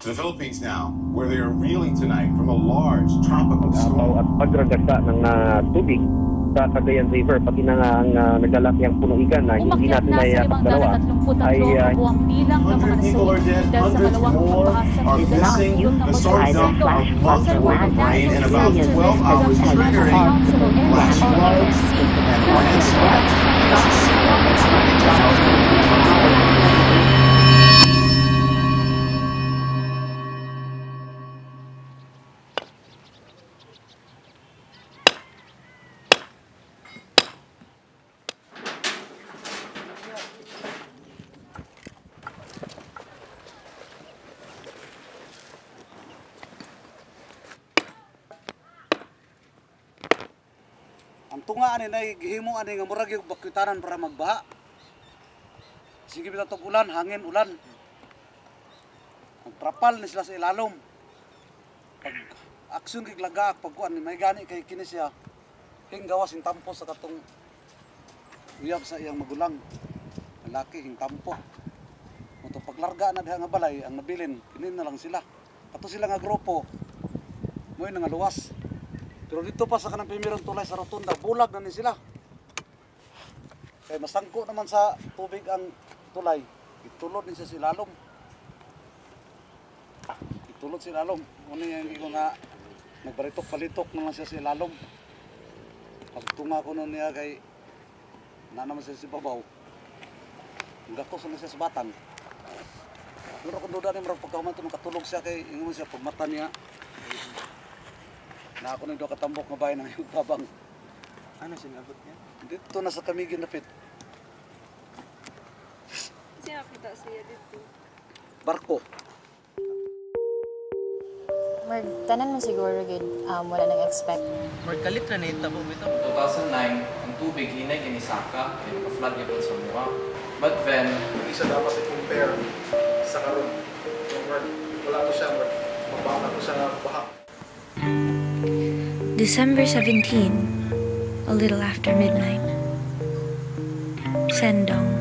To the Philippines now, where they are reeling tonight from a large tropical storm. At pagragasa ng tubig sa Cagayan River, pati na nga ang naglalaki ang punuigan na hindi natin ay pagdalawa ay Hundred people are dead, hundreds more are missing. The storm dumped a month's worth of rain in about 12 hours, triggering flash floods and landslides. Ang tunga ani na gihimo ani nga murag yung bakyutanan para magbaha. Sige bitaw tog ulan, hangin, ulan. Ang trapal ni sila sa ilalom. Pag aksyon kay lagaak pagkuan ni may gani kay kini siya. Hing gawas hing tampo sa katong uyab sa iyang magulang. Lalaki hing tampo. Moto paglarga na diha nga balay ang nabilin, kinin na lang sila. Kato sila nga grupo. Moy nga luwas. Pero dito pa sa kanang primerong tulay sa rotunda, bulag na ni sila. Kaya masangko naman sa tubig ang tulay. Itulod ni siya si lalom. Itulod si lalom. Ano yung ko nga nagbalitok-balitok naman siya si lalom. Pagtunga ko nun niya kay na naman siya si babaw. Gakos na siya sa batang. Pero kung doon na yung pagkakuman ito, katulog siya kay ingon siya pagmata niya. Na ako nang doon katambok nga bayan ng iyong babang. Ano sinabot niya? Dito na sa kami ginapit. Siya kita siya dito. Barko. Tanan mo siguro gid wala nang expect. Kalit na nahitabo ito. 2009, ang tubig hinay kinisaka, kaya naka-flood yapon sa mukha. But then, hindi siya dapat i-compare sa karon. Wala to siya, mababa to siya na baha. December 17, a little after midnight. Sendong,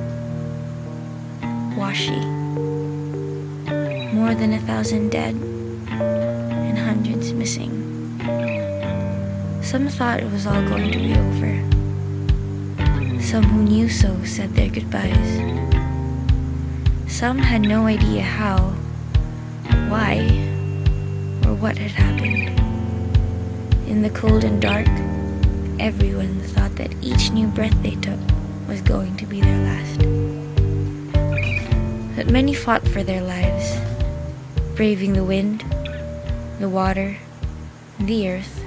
Washi. More than 1,000 dead and hundreds missing. Some thought it was all going to be over. Some who knew so said their goodbyes. Some had no idea how, why, or what had happened. In the cold and dark, everyone thought that each new breath they took was going to be their last. But many fought for their lives, braving the wind, the water, the earth,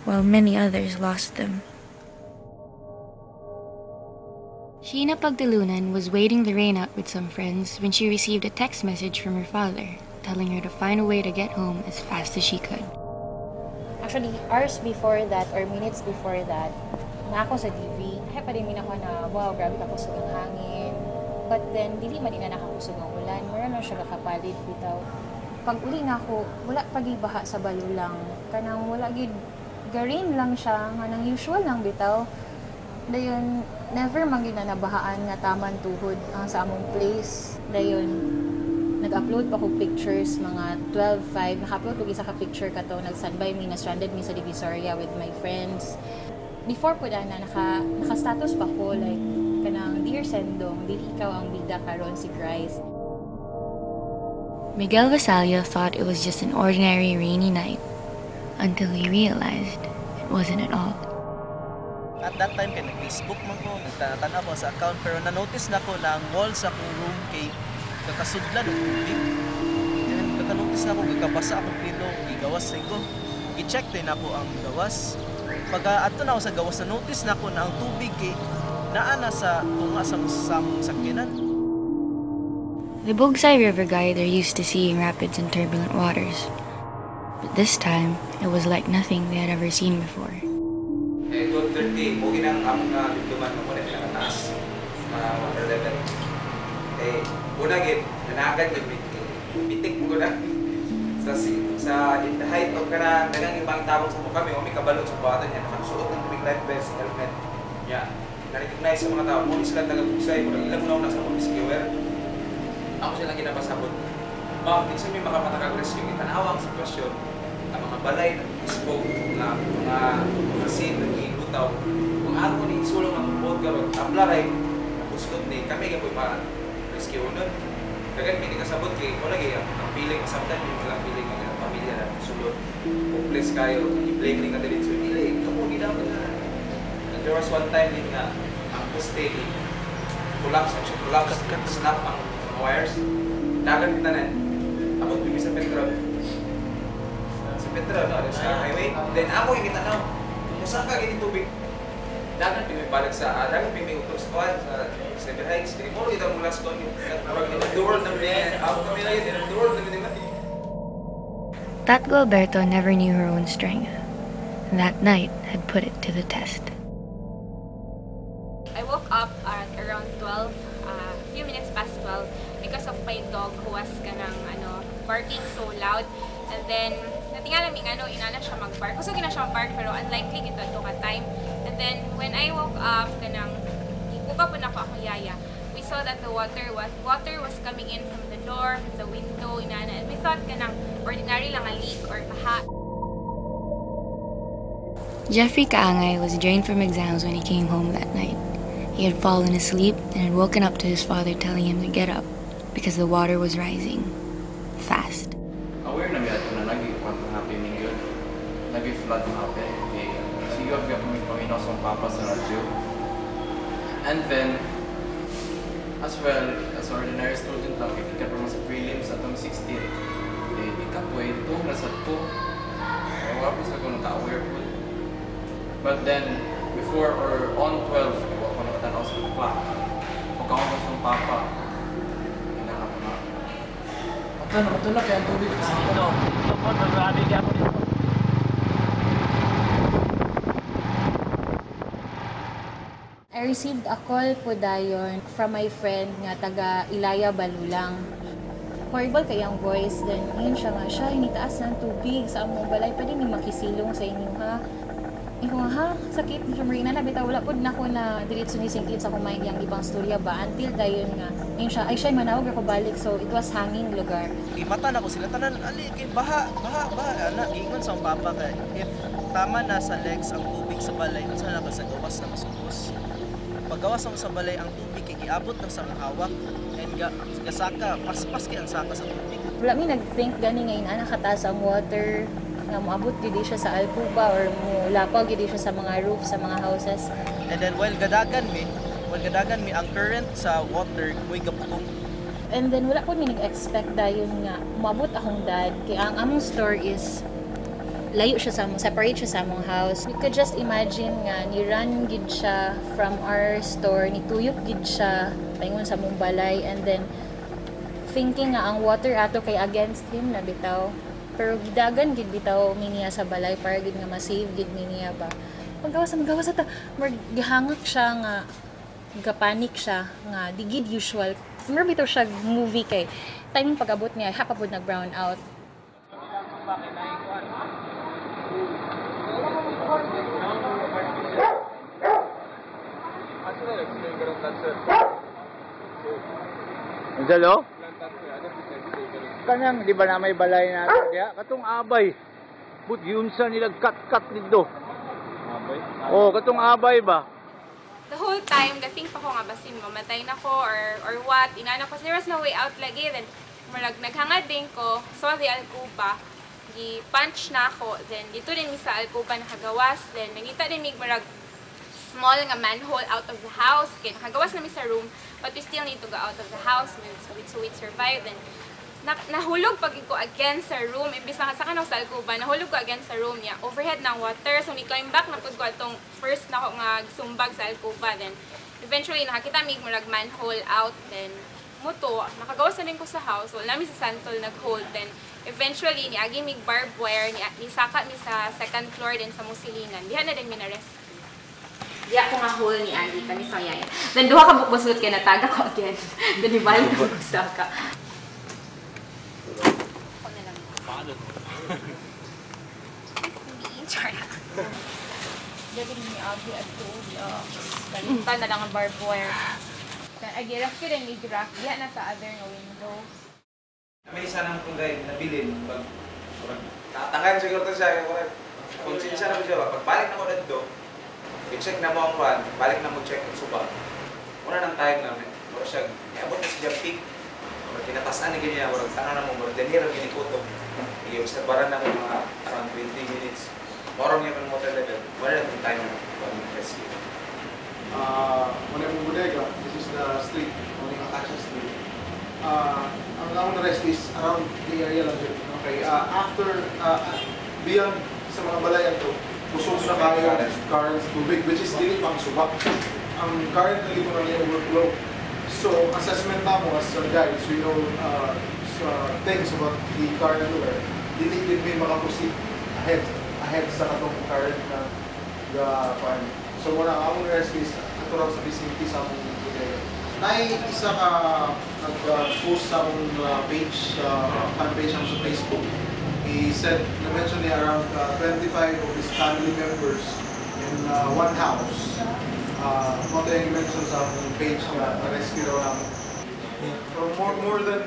while many others lost them. Sheena Pagdalunan was waiting the rain out with some friends when she received a text message from her father telling her to find a way to get home as fast as she could. Actually, hours before that or minutes before that, na ako sa DV. Kaya pa rin ako na, wow, grabe ka kusog ang hangin. But then, dili man din na nakakusog ang ulan. Meron lang siya kakapalit bitaw. Pag uli na ako, wala pagibaha sa balulang. Kanang wala gid garin lang siya, nga nang usual lang bitaw. Dayon, never man gid na nabahaan nga taman tuhod sa among place. Dayon, nag-upload pa ko pictures, mga 12:05. Naka-upload ko isa ka picture ka to. Nag-standby me, na-stranded me sa Divisoria with my friends. Before po na, naka-status pa ko, like, kanang, Dear Sendong, dili ikaw ang bida karon si Christ. Miguel Vasallo thought it was just an ordinary rainy night until he realized it wasn't at all. At that time, kaya nag-Facebook man ko, nagtanatanap ako sa account, pero na-notice na ko na ang wall sa akong room kay kakasudlan ng tubig. Yan, kakanotice na ako, kakabasa akong pilo, gigawas na ko. I-check din ako ang gawas. Pag ato na ako sa gawas, na-notice na ako na ang tubig kay naana sa tunga sa sakyanan. The Bogsay River guide are used to seeing rapids and turbulent waters. But this time, it was like nothing they had ever seen before. 12:30, mugin ang among dugduman ng muna na taas. Water level. Una gid, nanagan yung bitik mo na. Sa in the height of kanang dagang ibang tawag sa mukha, may kabalo sa buhatan niya. Nakasuot ng big life vest, helmet. Yeah. Na-recognize sa mga tao, muli sila taga-Bogsay, ilang unaw na sa mga skiwer. Ako silang ginapasabot. Ma'am, minsan may makapatag-rescue yung itanawang sitwasyon na mga balay na spoke na mga scene na iinlutaw. Kung ano ko ni insulong ang boat ka, tablaray, napuslod ni kami ka po ma-rescue nun. Kaya may kasabot kay ko lagi ang feeling, sometimes yung mga feeling ng pamilya na sulod. Hopeless kayo, i-blame rin ka din. So, hindi, ito po dapat na. And there was one time din nga, ang poste, collapse, snap ang wires. Dagan kita na, abot bimi sa Petron. Sa Petron, no? Sa highway. Then ako yung kita na, kumusta ka ganit tubig? Dagan bimi balik sa, dagan bimi utos ko sa Seven Heights. Kaya mo kita mula sa kong the world na rin, ako kami lang yun, the world na rin natin. Tatgo Alberto never knew her own strength, and that night had put it to the test. I woke up at around 12, a few minutes past 12, because of my dog who was barking so loud. And then, natingala mi inana siya mag-bark. Gusto gina siya mag-bark, pero unlikely ito ka time. And then, when I woke up, ibuka po na ako akong yaya. We saw that the water was coming in from the door, from the window, inana. And we thought ordinary lang a leak or baha. Jeffrey Kaangay was drained from exams when he came home that night. He had fallen asleep and had woken up to his father telling him to get up because the water was rising fast. Aware na miya ito na nag-iwan ng happy mingle. Nag-flood ng happy. Siguro ka pamino sa papa sa radyo. And then, as well, as ordinary student lang, ikat pa sa prelims atong 16. Ikapway, ito, nasa 2. Wala po sa kung naka-aware po. But then, before or on 12, ako nakatanaw sa clock. Pagkakon sa papa, hinanap ko na. Ito na kaya ang tubig kasi ito na. I received a call po dayon from my friend nga taga Ilaya Balulang. Horrible kayang voice. Then, yun siya nga, siya, initaas ng tubig sa among balay. Pwede may makisilong sa inyo, ha? Iko nga, ha? Sakit. Marina na, bitaw, wala po na ako na diretso ni singkit sa kumain yung ibang storya ba? Until dayon nga, yun siya, ay siya, manawag ako balik. So, it was hanging lugar. Imata na ko sila, tanan, ali, baha, anak, ingon sa papa kay, if tama na sa legs ang tubig sa balay, kung saan na sa gawas na masubos. Paggawas mo sa balay ang tubig, iabot na sa hawak, and kasaka, paspas kay ang saka sa tubig. Wala mi nag-think gani ngayon, nakataas ang water, nga moabot gid siya sa alcuba or mulapaw gid siya sa mga roof, sa mga houses. And then while gadagan mi, ang current sa water, muy gaputong. And then wala po mi nag-expect dayon nga moabot akong dad, kay ang among store is layo siya sa separate siya sa among house. We could just imagine nga ni-run gid siya from our store, nituyok gid siya paingon sa among balay, and then thinking nga ang water ato kay against him na bitaw. Pero gidagan gid bitaw niya sa balay para gid nga ma-save gid niya ba. Magawas ta, gihangak siya nga gapanik siya nga di gid usual. Mer bitaw siya movie kay timing pag-abot niya hapapod nag-brown out. Dalo? Kanang di ba na may balay natin diya? Katong abay. But yun sa nila cut dito. Abay? Oh, katong abay ba? The whole time, gating pa ko nga basin mamatay na ko or what. Inana ko, there was no way out lagi. Then, naghangad din ko, saw the alcuba. Gi-punch na ako. Then, dito din mi sa alcuba nakagawas. Then, nangita din mi small nga manhole out of the house. Kaya nakagawas na mi sa room. But we still need to go out of the house. So we survived. Then, nahulog pag ko again sa room. Imbis na sa kanang sa alcuba, nahulog ko again sa room niya. Overhead ng water. So, ni-climb back na pud ko itong first na ako nga sumbag sa alcuba. Then, eventually, nakakita mig murag manhole out. Then, muto, nakagawas na din ko sa house. Wala namin sa santol nag-hold. Then, eventually, niagi mig barbed wire. Nisaka mi sa second floor din sa musilingan. Diha na din minarest. Di ako nga hole ni Andy, kami sa yaya. Then, duha ka bukbusot kaya nataga ko again. Then, ibalik ko sa ka. Dapat ni Abby at Toby. Kalimutan na lang ang barbed wire. Agirak ko rin, i-graph. Diyan na sa other na window. May isa nang kung guys nabilin pag tatangan siguro to siya konsensya na mo siya pagbalik na mo dito i-check na mo ang van balik na mo check ang suba una ng time namin wala siya iabot na siya peak kinatasan na ganyan wala tangan na mo wala dinero ginikuto i-obserbaran na mo mga around 20 minutes morong yung motor level wala na yung time na rescue Muna yung bodega, this is the street, Muna yung Acacia Street. Ang akong na-rescue is around the area lang dito. Okay, after, beyond sa mga balayan to, pusog na kayo current tubig, which is dili pang subak. Ang current na dito na niya overflow. So, assessment na mo as guys, we know things about the current where dili din may makaproceed ahead sa katong current na so muna ang rescue is ito lang sa vicinity sa among bodega. Isa ka nag-post sa among page, fan page sa Facebook. He said, na-mention niya around 25 of his family members in one house. Mga yung mention sa among page na na-rescue daw namin. More than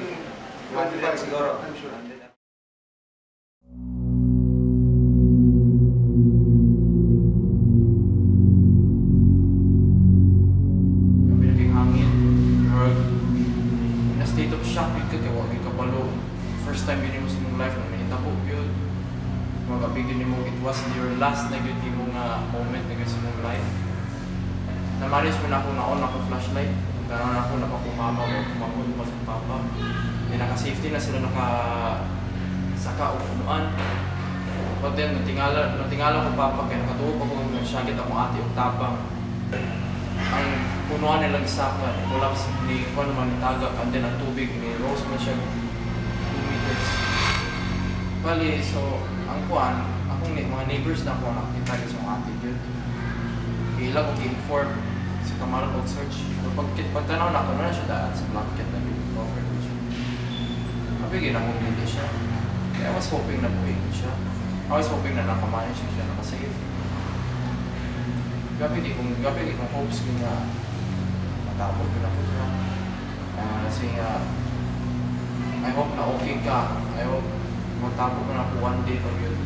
25 siguro, I'm sure. First time yun mo sa mong life na nahitabo yun. Magabigin mo, it was your last na yun mo nga moment na yun sa mong life. Namalis mo na ako naon ako flashlight. Ganoon ako napakumama mo, kumamod mo sa papa. Naka-safety na sila nakasaka o punuan. But then, natingala ko papa kaya nakatuwa ko kung nasyagit ako ate o tapang. Ang punuan nilang saka, collapse ni Juan naman itagak, and then ang tubig ni Rose man siya. Bali, so, ang kuan, akong mga neighbors na ako nakita rin sa ate yun. Ilang ko inform sa Kamal Road Search. Pagtanaw na ako na siya daan sa blanket na cover ko siya. Mabigyan akong hindi siya. Kaya I was hoping na buhay ko siya. I was hoping na nakamanage siya, nakasave. Gabi di kong hopes ko na matapos ko na po siya. Kasi I hope na okay ka. I hope matapos ko na po one day pag yun.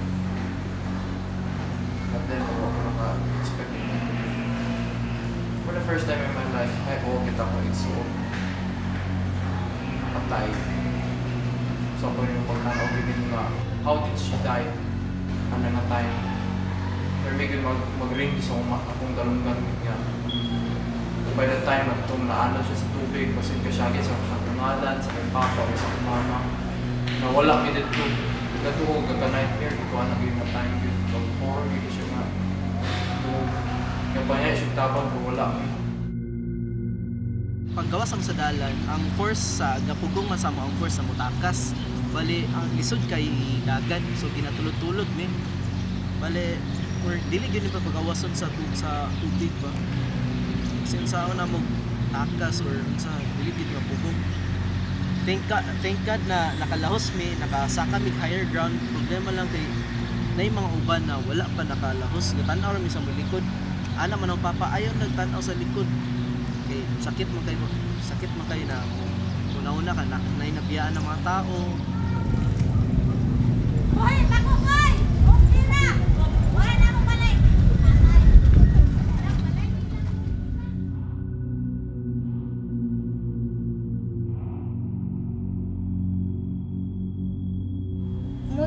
But then, ako naka-expect na. For the first time in my life, I hope kita ko so patay. So ako yung pagkanaw bibig nga, how did she die? Ano na time? Pero may mag-ring sa akong galong-galong nga. By the time na itong naano siya sa tubig, kasi kasyagin sa pangalan, sa kay papa, o sa mama, nawala mi dito. Natuhog ka-nightmare, ito ang naging na time yun. Pag-horror, ito siya nga. Kaya pa niya, siya tabang kung wala mi. Paggawas ang sadalan, ang force sa gapugong masama ang force sa mutakas. Bali, ang lisod kay dagat, so ginatulod-tulod mi. Bali, or dili gyud pa pagawason sa tubig ba. Kasi sa una mo takas or sa dili gyud nga pugong. Thank God na nakalahos mi, nakasaka mi higher ground. Problema lang kay nay mga uban na wala pa nakalahos. Gatan-aw mi sa likod. Ana man ang papa ayaw nagtan-aw sa likod. Kay sakit man kay na una-una ka nay nabiyaan ng mga tao. Hoy, takoy! Okay na. Wala na mo balik.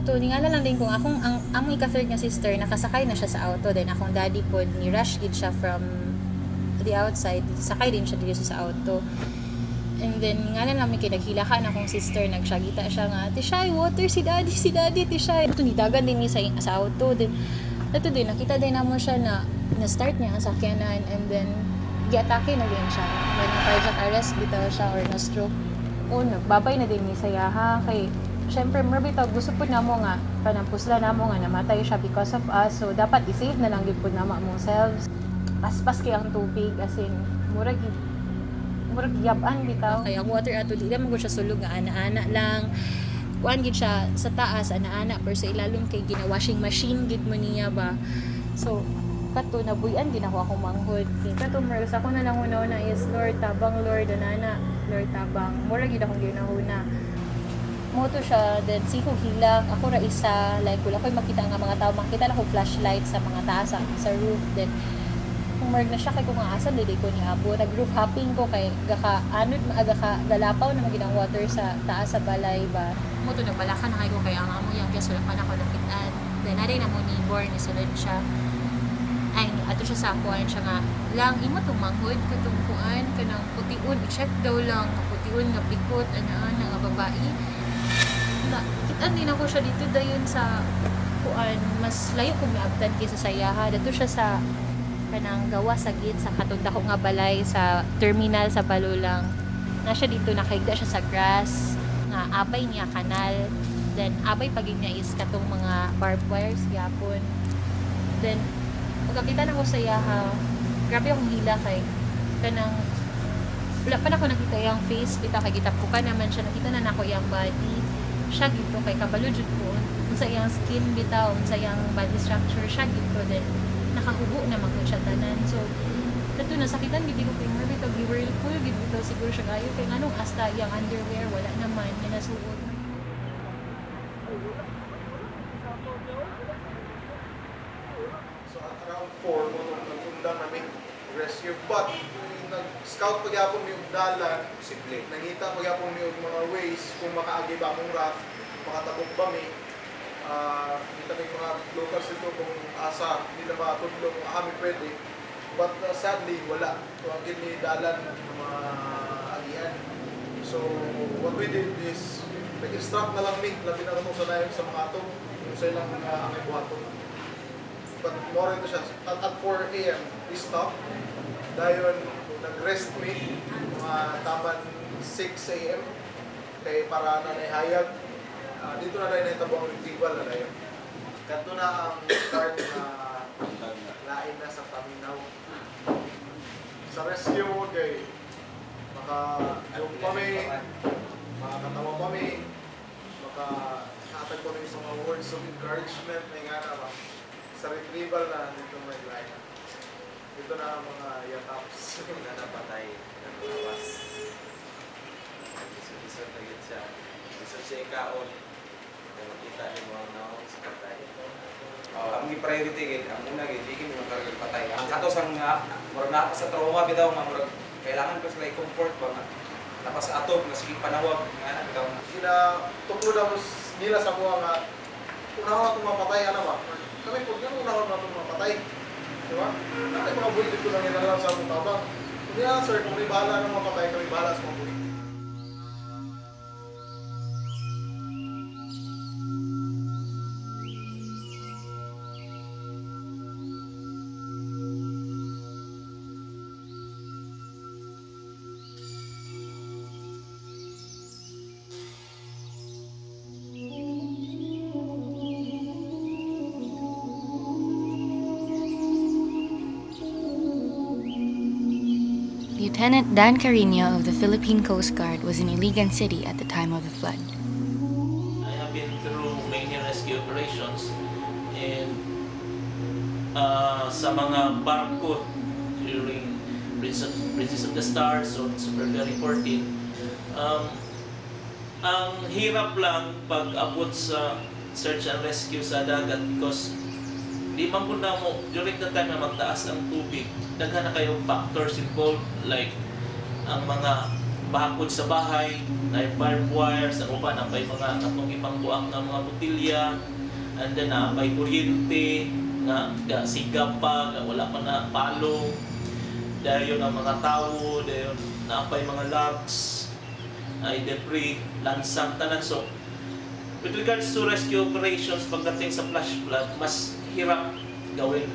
To ningala lang din kung akong among ika-third nga sister nakasakay na siya sa auto, then akong daddy pod ni rush gid siya from the outside, sakay din siya dito sa auto. And then ningala lang mi kay naghilakan akong sister, nagsyagita siya nga, "Tishay, water si daddy, Tishay." Ito nidagan din ni sa auto, then ito din nakita din namo siya na start niya ang sakyanan, and then gi-atake na din siya. When cardiac arrest bitaw siya or na stroke. Nagbabay na din ni sayaha kay syempre, marbitaw, gusto po na mo nga, panampusla na mo nga, namatay siya because of us. So, dapat i-save na lang din po na mong selves. Paspas kaya ang tubig, as in, murag yaban bitaw. Kaya ang water ato, di naman ko siya sulog nga, ana-ana lang. Kuan gid siya sa taas, ana-ana, pero sa ilalong kay gina-washing machine, gid mo niya ba. So, kato, nabuyan din ako manghod. Kato, sa ako na lang una is, Lord, tabang, Lord, anana, Lord, tabang. Murag gid akong ginahuna. moto siya, then si ko hilak, ako ra isa, like wala ko'y makita nga mga tao, makita lang ko flashlight sa mga taas sa roof, then kung marag na siya kay kung aasan, dili ko niabo, nag-roof hopping ko kay anod maaga ka, galapaw na maginang water sa taas sa balay ba. Moto nagbalakan na kayo kay ang amo yung kaya sulapan ako lapitan, then naday na mo ni born, isulod siya. Ay, ato siya sa akuan siya nga, lang, imo itong manghod, katong kuan, kanang putiun, i-check daw lang, putiun nga pikot, anaan, nga babae. Kitaan din ako siya dito dayon sa kuan, mas layo kung miabtan kaysa sa yaha. Dito siya sa kanang gawa sa gate sa katunda ko nga balay sa terminal sa Balulang. Na siya dito, nakaigda siya sa grass, nga abay niya kanal. Then, abay pagin niya is katong mga barbed wires, yapon. Then, pagkakitan ako sa yaha, grabe akong hila kay kanang wala pa na ako nakita yung face, kita kay gitap ko ka naman siya, nakita na nako yung body siya gito kay kabalo jud ko unsa iyang skin bitaw, unsa iyang body structure siya gito, then nakahubo na magkon siya tanan. So kato nasakitan gid ko kay more bitaw whirlpool gid bitaw siguro siya kayo kay nganong hasta iyang underwear wala naman nga nasuot. So at around 4 mo nung nagundang namin rescue, but nag-scout pagyapon yung dalan, nangita pagyapon yung mga ways kung makaagi ba mong raft, makatabog ba mi, kita may mga locals ito kung asa hindi na matudlong kami pwede, but sadly wala. So ang gini dalan ng mga agian. So what we did is nag-instruct na lang mi, labi na rin sa nayon sa mga atong kung sa ilang ang ibuhaton. But more ito siya, at 4 a.m. we stopped. Dayon, nag-rest me, mga taman 6 a.m. Kaya para na naihayag. Dito na rin nahitabong retrieval na dayon. Kanto na ang start na lain na sa paminaw. Sa rescue mo kay maka-yung kami, makakatawa kami, maka-hatag kami sa mga words of encouragement na nga na sa retrieval na dito may lain na. Ito na ang mga yataps na napatay ng lawas. Isod-isod na yun siya. Isod siya ikaon. Kaya makita niyo mga naong sa patay. Ang i-priority, ang una, hindi mo talagang patay. Ang katos ang murag na sa trauma, bitaw nga murag kailangan pa sila i-comfort ba nga. Napas atog, nga sige panawag, nga na, bitaw na. Tuklo daw nila sa mga nga, unahon itong mapatay, ano ba? Kami po, unahon na itong mapatay. Diba? Nakay mga bulitin ko lang inalam sa mong tabang. Kung yan, sir, kung may bahala ng mga patay, kami bahala sa mga bulitin. Lieutenant Dan Carino of the Philippine Coast Guard was in Iligan City at the time of the flood. I have been through many rescue operations and sa mga barko during Princess of the Stars or Super Ferry 14. Ang hirap lang pag-abot sa search and rescue sa dagat because di man po na mo, during the time na magtaas ang tubig, daghan na kayong factors involved like ang mga bakod sa bahay, na barbed wires, ang upa na may mga katong ipangbuak na mga botilya, and then may kuryente, nga sigap pa, wala pa na palong, dahil ang mga tao, dahil na mga logs, ay debris, lansang, tanan. So, with regards to rescue operations, pagdating sa flash flood, mas hirap gawin.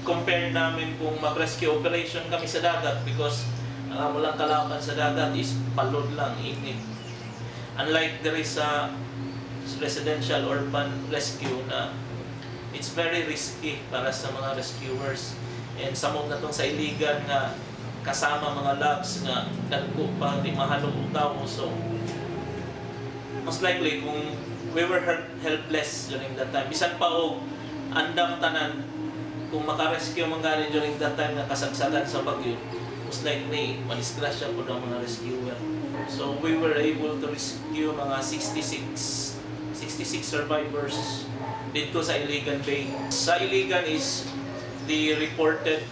Compare namin kung mag-rescue operation kami sa dagat because ang walang kalaban sa dagat is palod lang, init. Unlike there is a residential urban rescue na it's very risky para sa mga rescuers. And samot na itong sa Iligan nga kasama mga logs nga dagko pa, di mahalong ang tao. So, most likely kung we were helpless during that time, bisan pa o andam tanan, kung makarescue man gani during that time na kasagsagan sa bagyo, most likely manisgrasya po ng mga rescuer. So we were able to rescue mga 66 survivors dito sa Iligan Bay. Sa Iligan is the reported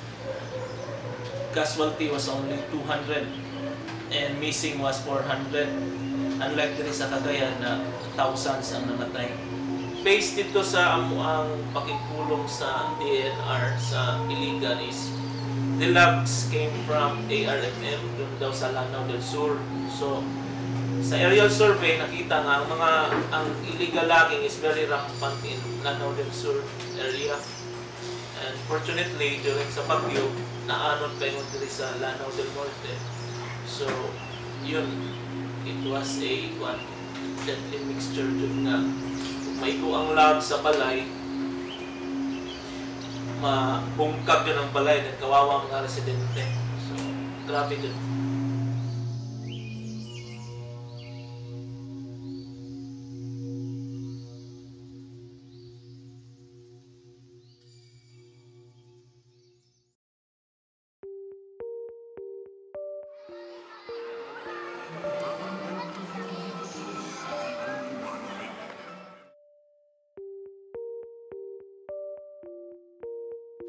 casualty was only 200 and missing was 400. Unlike din sa Cagayan na thousands ang namatay. Based dito sa ang pakikulong sa DNR sa Iligan is the logs came from ARMM dun daw sa Lanao del Sur. So sa aerial survey nakita nga ang illegal logging is very rampant in Lanao del Sur area. And fortunately during sa bagyo naanon kayo dito sa Lanao del Norte. So yun, it was a deadly mixture dun nga may ang log sa balay, mabungkag yun ang balay at kawawa mga residente. So, grabe dun.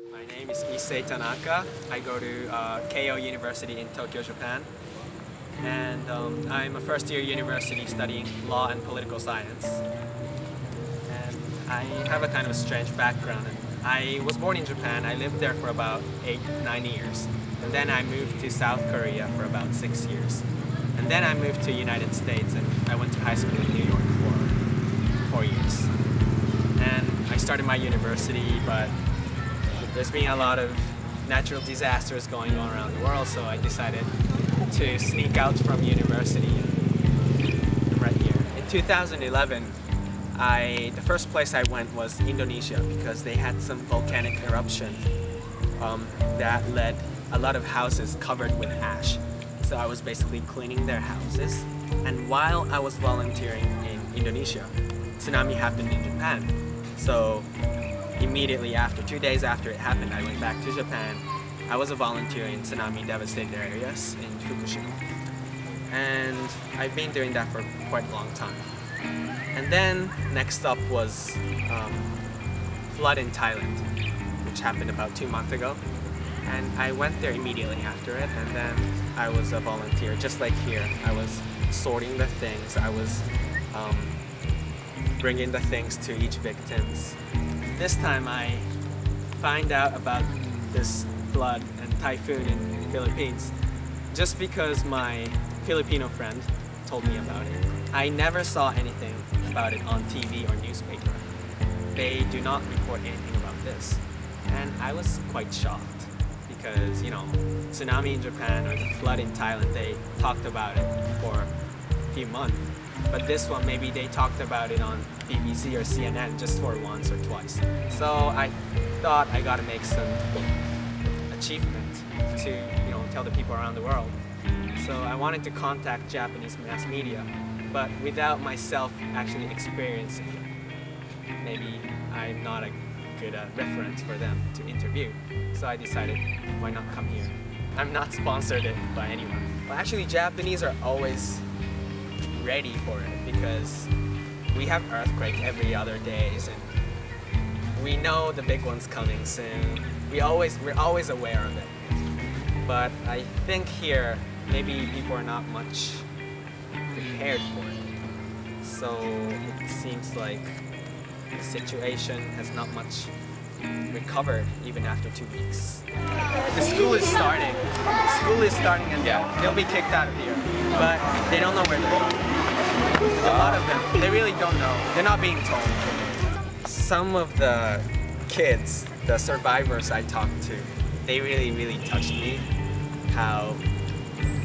My name is Issei Tanaka. I go to Keio University in Tokyo, Japan. And I'm a first-year university studying law and political science. And I have a kind of a strange background. I was born in Japan. I lived there for about 8-9 years. And then I moved to South Korea for about 6 years. And then I moved to United States and I went to high school in New York for 4 years. And I started my university, but there's been a lot of natural disasters going on around the world, so I decided to sneak out from university. I'm right here. In 2011, the first place I went was Indonesia because they had some volcanic eruption that led a lot of houses covered with ash. So I was basically cleaning their houses. And while I was volunteering in Indonesia, tsunami happened in Japan. So immediately after, 2 days after it happened, I went back to Japan. I was a volunteer in tsunami devastated areas in Fukushima. And I've been doing that for quite a long time. And then next up was flood in Thailand, which happened about 2 months ago. And I went there immediately after it, and then I was a volunteer, just like here. I was sorting the things, I was bringing the things to each victims. This time I find out about this flood and typhoon in the Philippines just because my Filipino friend told me about it. I never saw anything about it on TV or newspaper. They do not report anything about this. And I was quite shocked because, you know, tsunami in Japan or the flood in Thailand, they talked about it for a few months. But this one, maybe they talked about it on BBC or CNN just for once or twice. So I thought I gotta make some achievement to, you know, tell the people around the world. So I wanted to contact Japanese mass media, but without myself actually experiencing it. Maybe I'm not a good reference for them to interview. So I decided, why not come here? I'm not sponsored by anyone. Well, actually, Japanese are always ready for it because we have earthquake every other days and we know the big one's coming soon. We're always aware of it. But I think here maybe people are not much prepared for it. So it seems like the situation has not much recovered even after 2 weeks. The school is starting. School is starting and they'll be kicked out of here. But they don't know where they're going. A lot of them, they really don't know. They're not being told. Some of the kids, the survivors I talked to, they really touched me. How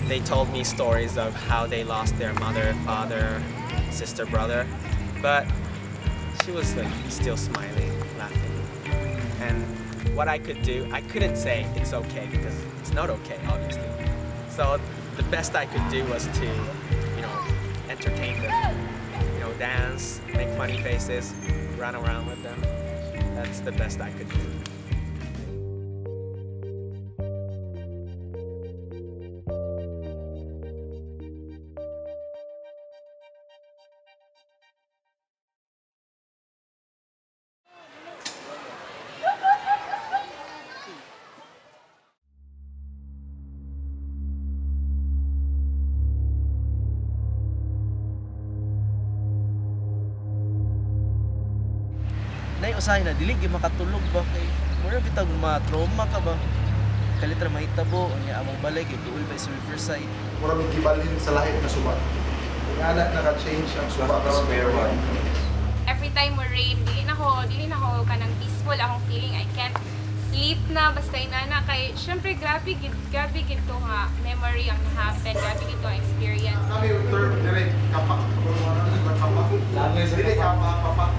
they told me stories of how they lost their mother, father, sister, brother. But she was like still smiling, laughing. And what I could do, I couldn't say it's okay because it's not okay, obviously. So the best I could do was to, you know, entertain them, you know, dance, make funny faces, run around with them. That's the best I could do. nay usahay na dili gyud makatulog ba kay mura bitag ma-trauma ka ba. Kalitra mahitabo unya among balay kay duol ba sa Riverside. Mura may gibalhin sa lahi na suba. Ingana naka-change ang suba karon pero every time mo rain, dili na ko kanang peaceful akong feeling. I can't sleep na basta inana kay syempre grabe gid to nga memory ang na-happen, grabe gid to experience. Kami yung term dire kapak kapak. Langis dili kapak. Kapak.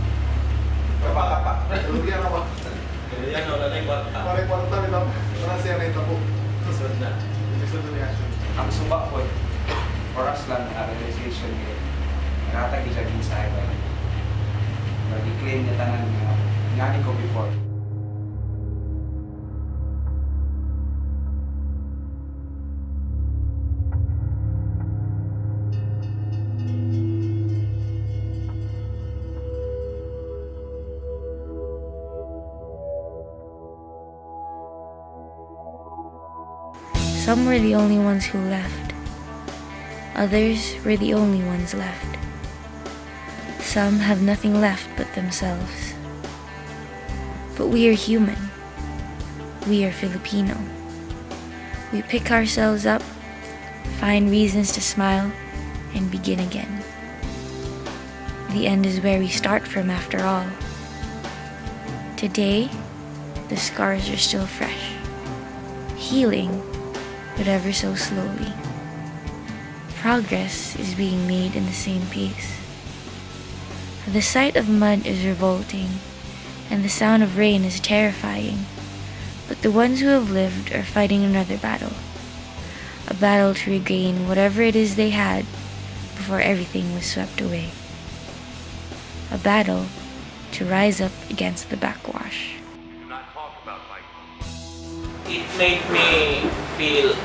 Luya na ba? Kaya na wala nang bata. Pare kwarta nila. Para siya na itabo. Isod na. Isod na reaction. Ang suba po, oras lang na realization niya. Nakatagi siya din sa iba. Nag-claim niya tanan nga ko before. Some were the only ones who left. Others were the only ones left. Some have nothing left but themselves. But we are human. We are Filipino. We pick ourselves up, find reasons to smile, and begin again. The end is where we start from after all. Today, the scars are still fresh, healing, but ever so slowly. Progress is being made in the same pace. The sight of mud is revolting, and the sound of rain is terrifying, but the ones who have lived are fighting another battle. A battle to regain whatever it is they had before everything was swept away. A battle to rise up against the backwash. It made me feel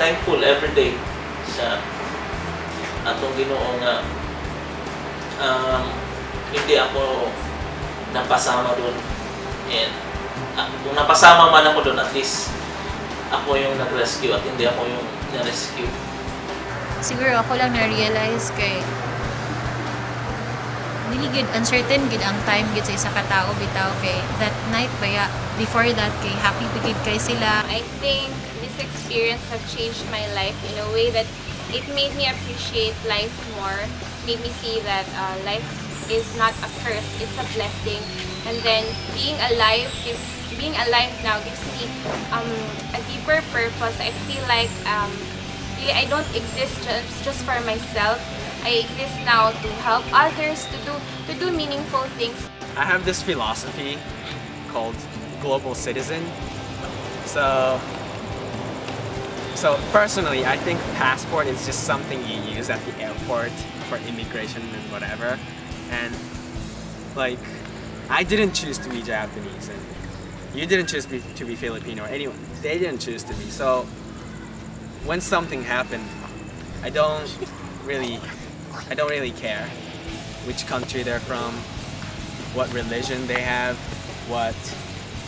thankful every day sa atong Ginoo nga hindi ako napasama doon, and kung napasama man ako doon, at least ako yung nag-rescue at hindi ako yung na-rescue. Siguro ako lang na-realize kay dili gid uncertain gid ang time gid sa isa ka tawo bitaw kay that night baya before that kay happy bigid kay sila. I think this experience have changed my life in a way that it made me appreciate life more, made me see that life is not a curse, it's a blessing. And then being alive now gives me a deeper purpose. I feel like really I don't exist just for myself. I exist now to help others, to do meaningful things. I have this philosophy called global citizen. So personally, I think passport is just something you use at the airport for immigration and whatever. And like, I didn't choose to be Japanese, and you didn't choose to be Filipino, or anyone. They didn't choose to be. So when something happened, I don't really care which country they're from, what religion they have, what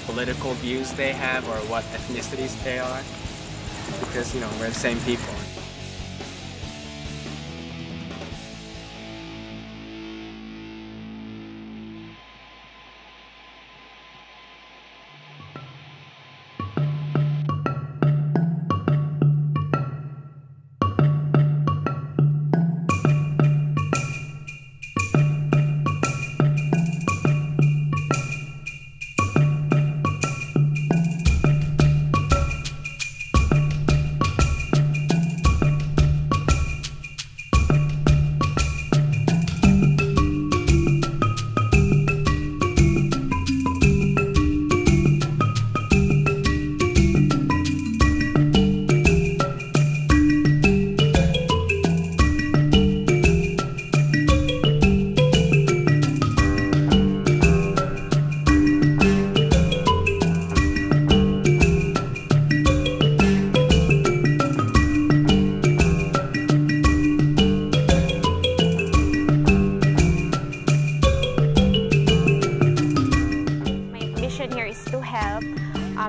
political views they have, or what ethnicities they are, because, you know, we're the same people.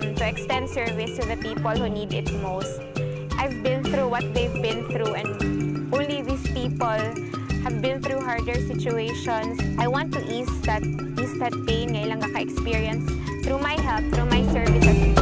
To extend service to the people who need it most. I've been through what they've been through, and only these people have been through harder situations. I want to ease that pain nga ilang ka-experience through my help, through my services.